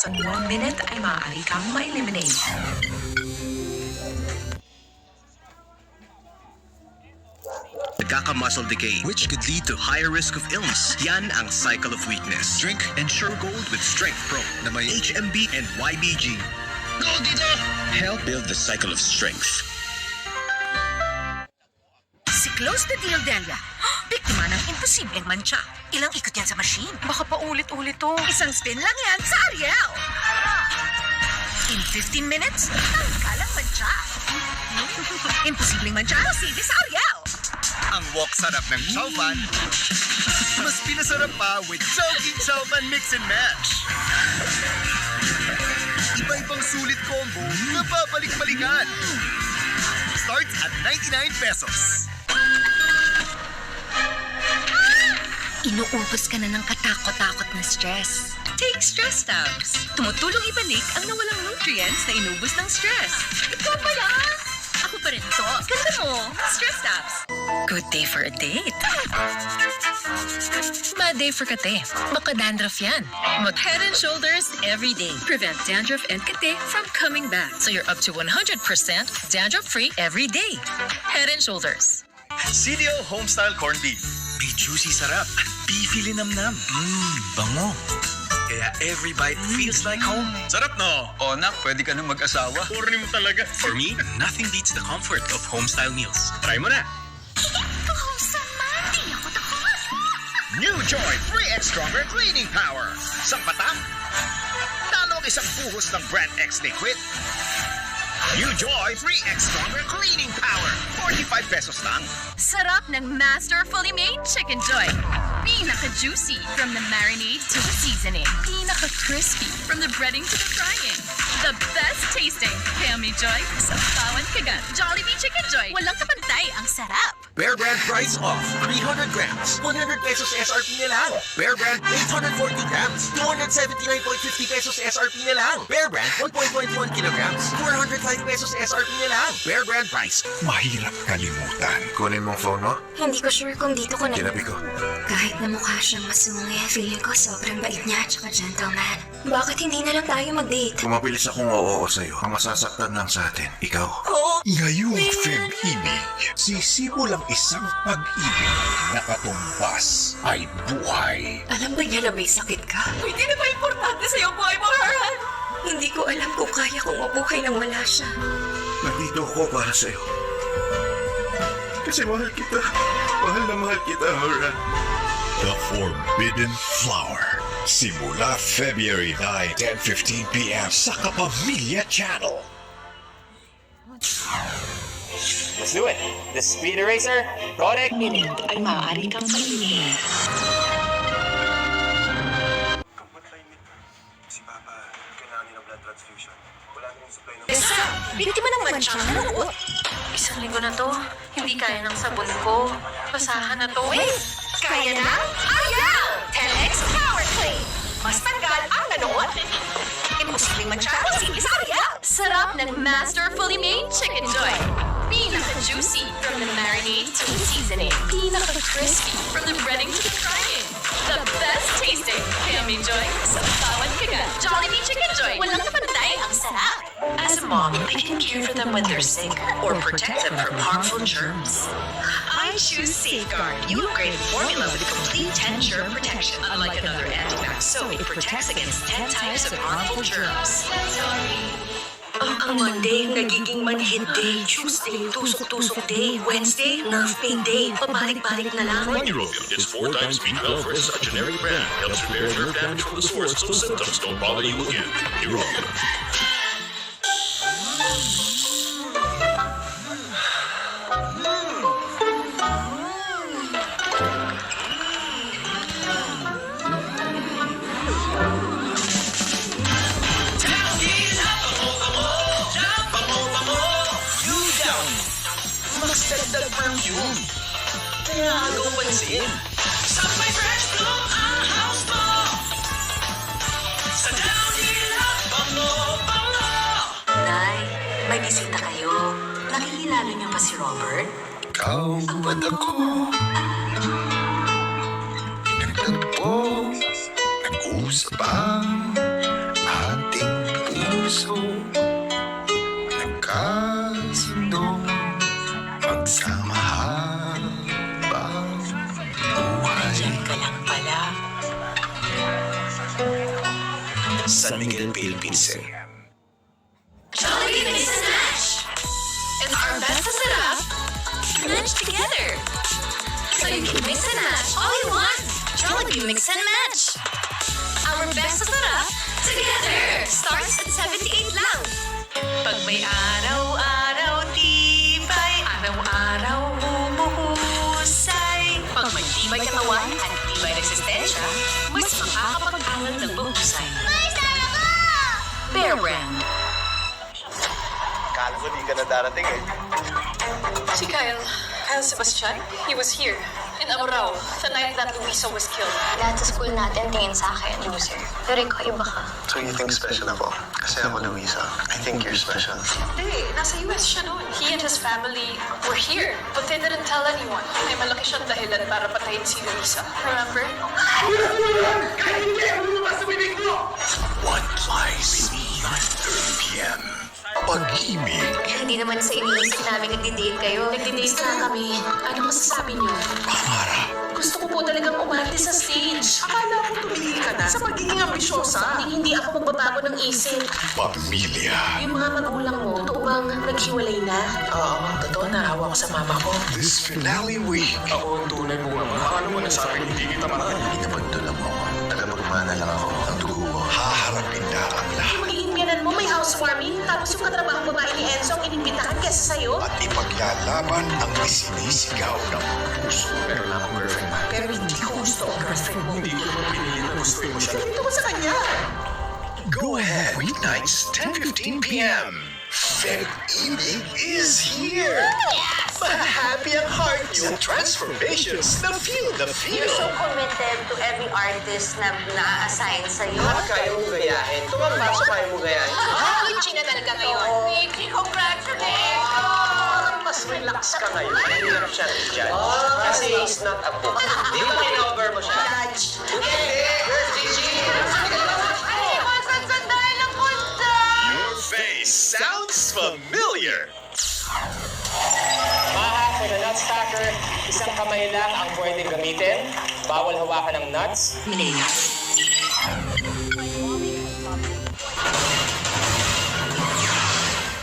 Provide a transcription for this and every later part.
Sa 1 minute ay maaari kang ma-eliminate. Nagkaka-muscle decay, which could lead to higher risk of illness. Yan ang cycle of weakness. Drink Ensure Gold with Strength Pro na may HMB and YBG. Gold dito! Help build the cycle of strength. Si Close the Deal Delia, biktima ng imposibleng mancha. Ilang ikot yan sa machine. Baka pa ulit-ulit to. Isang spin lang yan sa Ariel. In 15 minutes, tanggalang mancha. Imposibleng mancha, sige sa Ariel. Ang wok sarap ng Chowpan, mas pinasarap pa with Chowking Chowpan Mix and Match. Iba-ibang sulit combo na babalik-balikan. Starts at 99 pesos. Inuubos ka na ng katakot-takot na stress. Take Stress Tabs. Tumutulong ibalik ang nawalang nutrients na inubos ng stress. Ikaw pala! Ako pa rin to. Ganda mo! Stress Tabs. Good day for a date. Bad day for kate. Baka dandruff yan. Mag Head and Shoulders every day. Prevent dandruff and kate from coming back. So you're up to 100% dandruff-free every day. Head and Shoulders. CDO Homestyle Corned Beef. May juicy sarap at beefy linamnam. Bango. Kaya every bite feels like home. Sarap no? O nak, pwede ka nang mag-asawa. Corny mo talaga. For me, nothing beats the comfort of homestyle meals. Try mo na. Ikaw sama! Di ako takot! New Joy 3X Stronger Cleaning Power. Sampatang, talo ang isang buhos ng Brand X Liquid. New Joy 3X Stronger Cleaning Power. 45 pesos lang. Sarap ng Master Fully Made Chicken Joy. Pinaka-juicy from the marinade to the seasoning. Pinaka-crispy from the breading to the frying. The best tasting. Kaya may joy sa bawat kagat. Jollibee Chicken Joy. Walang kapantay ang sarap. Bear Brand price off. 300 grams. 100 pesos SRP na lang. Bear Brand 840 grams. 279.50 pesos SRP na lang. Bear Brand 1.21 kilograms. 405 pesos SRP na lang. Bear Brand price. Mahirap kalimutan. Kunin mong phone mo? Hindi ko sure kung dito ko na... Kinabi ko. Kahit na mukha siyang masungay, feeling ko sobrang bait niya at saka gentleman. Bakit hindi na lang tayo mag-date? Kung mabilis akong oo sa'yo, ang masasaktan lang sa atin, ikaw. Ngayong Feb-ibig, sisimulang isang pag-ibig na katumbas ay buhay. Alam ba niya na may sakit ka? Hindi na ba importante sa'yo, boy mo, Harhan? Hindi ko alam kung kaya kong mabuhay nang wala siya. Nandito ako para sa'yo. Kasi mahal kita. Mahal na mahal kita, Horan. The Forbidden Flower. Simula February 9, 10:15 p.m. sa Kapamilya Channel. Let's do it. The Speed Eraser, Product. Minute ay maaari kang malimit. Si Papa, kailangan niya ng blood transfusion. Wala na yung supply ng... Besa, biktima ng mancha na uot. Isang linggo na to. Hindi kaya ng sabon ko. Basahan na to. Kaya na? Ariel! 10X Power Clean! Mas tanggal ang nanuot. Imposibleng mancha, sige sa Ariel! Sarap ng Master Fully Made Chicken Joy. Pinaka-juicy from the marinade to the seasoning. Pinaka-crispy from the breading to the frying. The best tasting. Kaya may joy sa bawat kagat. Jollibee Chicken Joy. Walang kapantay ang sarap. As a mom, I can care for them when they're sick or protect them from harmful germs. I choose Safeguard. You upgrade formula with a complete 10-germ protection. Unlike another antibac soap, it protects against 10 types of harmful germs. Ang Monday, nagiging manhid day. Tuesday, tusok-tusok day. Wednesday, nerve pain day. Pabalik-balik na lang. Neurobion is 4 times B12 versus a generic brand. Helps repair nerve damage from the source so symptoms don't bother you again. Neurobion. Mas dagdag perfume. Kaya agaw pansin. Sa may fresh bloom ang house mo. Sa Dowdila, bango. Nay, may bisita kayo. Nakikilala niyo ba si Robert? Ikaw ba't ako? Pinagtagpo, nag-usap ang puso nagkasundo pagsama habang buhay. Diyan ka lang pala. San Miguel Philippines. Jollibee Mix and Match! It's our best of setup matched together. So you can mix and match all you want. Jollibee Mix and Match. Our best of setup together starts at 78 lang. Pag may araw-araw tibay, araw-araw humuhusay. Pag may tibay katawan at tibay resistensya, mas makakapag-aral ng mahusay. Bear Brand. Kala ko di ka na darating eh. Si Kyle Sebastian, he was here in Amurao the night that Luisa was killed. Lahat sa school natin tingin sa akin, loser. Pero ikaw iba ka. So you think special ako? Kasi ako, Luisa. I think you're special. Hey, nasa US siya noon. He and his family were here, but they didn't tell anyone. May malaki siyang dahilan para patayin si Luisa. Remember? What lies beneath 30 p.m. Pag-ibig, Hindi naman sa iniisip namin nagdi-date kayo. Nagdi-date na kami. Ano masasabi niyo? pangarap, Gusto ko po talagang umarte sa stage. Akala ko tumigil ka na sa pagiging ambisyosa. Hindi ako magbabago ng isip. pamilya. Yung mga magulang mo, totoo bang naghiwalay na? Oo, totoo na. Awa ko sa mama ko. This finale week, Ako ang tunay mong ama. Akala mo nasabi hindi kita mahal. Pinapagdala mo ako. Taga-magmana lang ako. Ang dugo mo. haharapin na ang lahat Yung magiging biyanan mo, may housewarming, tapos yung katrabahang babae ni Enzo ang inimbitahan kesa sa'yo? at ipaglalaban ang isinisigaw ng puso. Pero wala akong girlfriend. Pero hindi ko gusto ang girlfriend mo. Hindi ko naman pinili na gusto mo siya. Dito ko sa kanya. Go ahead, weeknights, 10:15 p.m. Feb Ibig is here! Mahahappy ang heart yung transformations na feel the feel. committed to every artist na na-assign sa'yo. Kaya mo gayahin. Tumambak sa kaya mo gayahin. Gucci na talaga ngayon. Vicky, congratulations! Mas relax ka ngayon. Mahirap siya i-judge. Kasi he's not a book. Di ba kinover mo siya? Your face sounds familiar. Mahal for the nut stacker, isang kamay lang ang pwedeng gamitin. Bawal hawakan ng nuts.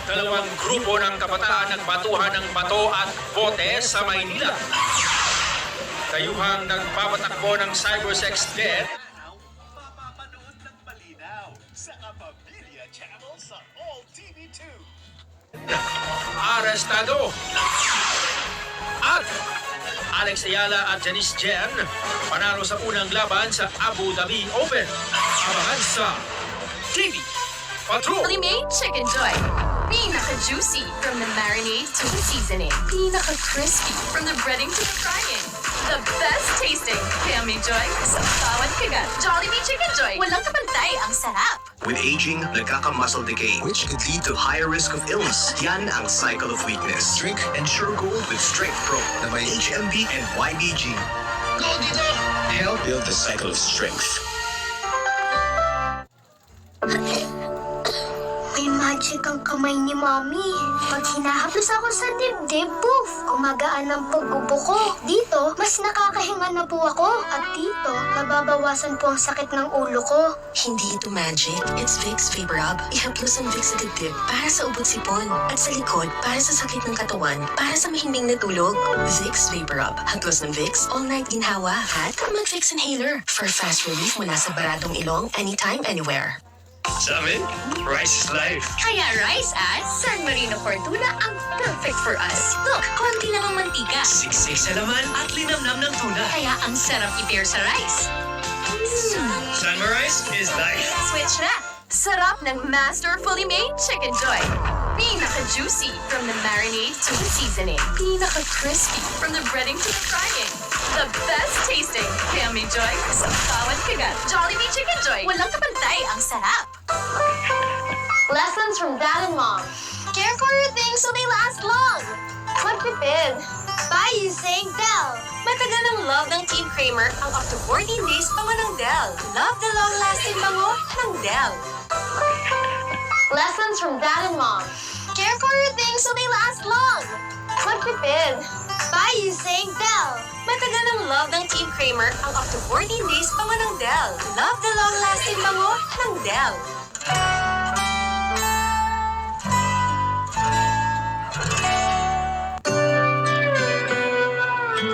Dalawang grupo ng kabataan nagbatuhan ng bato at bote sa Maynila. Dayuhang nagpapatakbo ng cybersex death. Arestado. At Alex Ayala at Janice Jen panalo sa unang laban sa Abu Dhabi Open. Abangan sa TV Patrol. Fully made Chicken Joy. Pinaka-juicy from the marinade to the seasoning. Pinaka-crispy from the breading to the frying. The best tasting Yummy Joy sa bawat kagat. Jollibee Chicken Joy. Walang kapantay ang sarap. With aging, nagkaka-muscle decay, which could lead to higher risk of illness. Yan ang cycle of weakness. Drink Ensure Gold with Strength Pro na may HMB and YBG. Go dito! Help build the cycle of strength. May magic ang kamay ni Mommy. Pag hinahaplos ako sa dibdib, poof! Kumagaan ang pagbubo ko. Dito, mas nakakahinga na po ako. At dito, nababawasan po ang sakit ng ulo ko. Hindi ito magic. It's Vicks Vapor Rub. Ihaplos ang Vicks sa dibdib para sa ubod sipon. At sa likod, para sa sakit ng katawan. Para sa mahimbing na tulog. Vicks Vapor Rub. Haplos ng Vicks, all night ginhawa. At mag-Vicks Inhaler for fast relief mula sa baradong ilong anytime, anywhere. Sa amin, rice is life. Kaya rice at San Marino Fortuna ang perfect for us. Look, konti lang ang mantika. Siksik sa laman at linamnam ng tuna. Kaya ang sarap i-pair sa rice. Sunrise is life. Switch na! Sarap ng Master Fully Made Chicken Joy. Pinaka-juicy from the marinade to the seasoning. Pinaka-crispy from the breading to the frying. The best tasting Yummy Joy sa bawat kagat. Jollibee Chicken Joy. Walang kapantay ang sarap. Lessons from Dad and Mom. Care for your things so they last long. Magpipid. By using Dell. Matagal ang love ng Team Kramer ang up to 14 days bango ng Dell. Love the long-lasting bango ng Dell. Lessons from Dad and Mom. Care for your things so they last long. Magpipid. By using Dell. Matagal ang love ng Team Kramer ang up to 14 days bango ng Dell. Love the long-lasting bango ng Dell.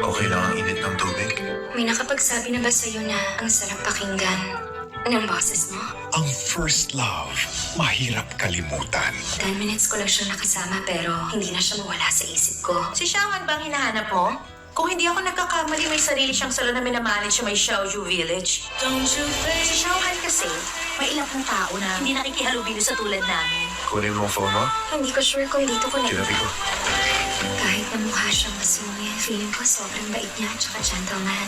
Okay lang ang init ng tubig. May nakapagsabi na ba sa'yo na ang sarap pakinggan ng boses mo? Ang first love, mahirap kalimutan. 10 minutes ko lang siya nakasama pero hindi na siya mawala sa isip ko. Si Xiaohan bang hinahanap mo? Kung hindi ako nagkakamali, may sarili siyang salon na minamanage sa may Xiaoju Village. Si Xiaohan kasi, may ilang pang tao na hindi nakikihalubilo sa tulad namin. Kunin mo ang phone mo. Hindi ko sure kung dito ko na... Tinabi ko. Kahit na mukha siyang masungit, feeling ko sobrang bait niya at saka gentleman.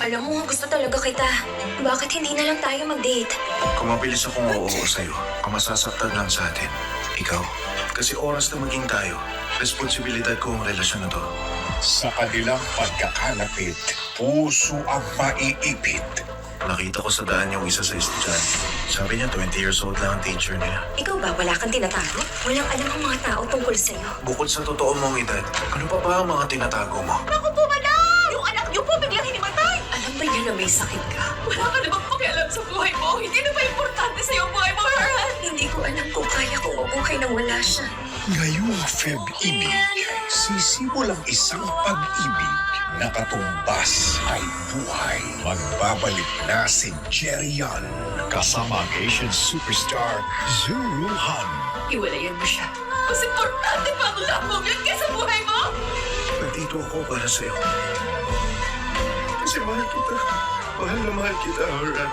Alam mo, gusto talaga kita. Bakit hindi na lang tayo mag-date? Kung mabilis akong oo sa'yo, ang masasaktan lang sa atin, ikaw. Kasi oras na maging tayo, responsibilidad ko ang relasyon na to. Sa kanilang pagkakalapit, puso ang maiipit. Nakita ko sa daan yung isa sa estudyante. Sabi niya 20 years old lang ang teacher niya. Ikaw ba, wala kang tinatago? Walang alam ang mga tao tungkol sa'yo. Bukod sa totoo mong edad, ano pa ba ang mga tinatago mo? Ako po, madam! Yung anak niyo po biglang hinimatay! Alam ba niya na may sakit ka? Wala ka namang pakialam sa buhay mo. Hindi na ba importante sa iyong buhay mo, Herhan? Hindi ko alam kung kaya kong mabuhay nang wala siya. Ngayong Feb-ibig, sisimulang isang pag-ibig na katumbas ay buhay. Magbabalik na si Jerry Yan kasama ang Asian superstar Zhu Han. Iwalayan mo siya. Mas importante pa ang love mo yun kaysa buhay mo! Nandito ako para sa'yo. Kasi mahal kita. Mahal na mahal kita, Horan.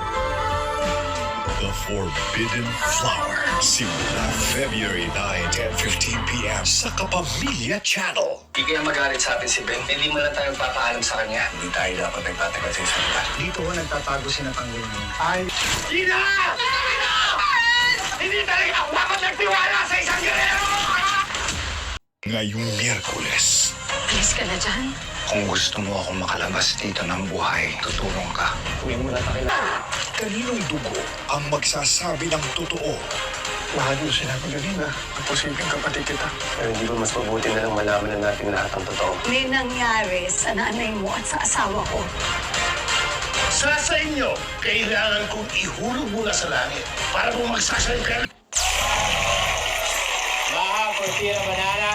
The Forbidden Flower. Simula February 9, 10:15 p.m. sa Kapamilya Channel. Hindi kaya magalit sa atin si Ben. Hindi mo lang tayo papaalam sa kanya. Hindi tayo dapat nagtatagal sa isang lugar. Dito ko nagtatago si Natanggol niya. Ay! Gina! Hindi talaga ako dapat nagtiwala sa isang gurero! Ngayong Miyerkules, Alis ka na dyan. Kung gusto mo akong makalabas dito ng buhay, tutulong ka. Uwi mo na tayo. kaninong dugo ang magsasabi ng totoo? Mahal mo sila Magdalena. Ang posibleng kapatid kita. Pero hindi ba mas mabuti na lang malaman na natin lahat ang totoo? May nangyari sa nanay mo at sa asawa ko. Sa inyo, kailangan kong ihulog mula sa langit para bumagsasalim kayo. Maha, Cortina Banana.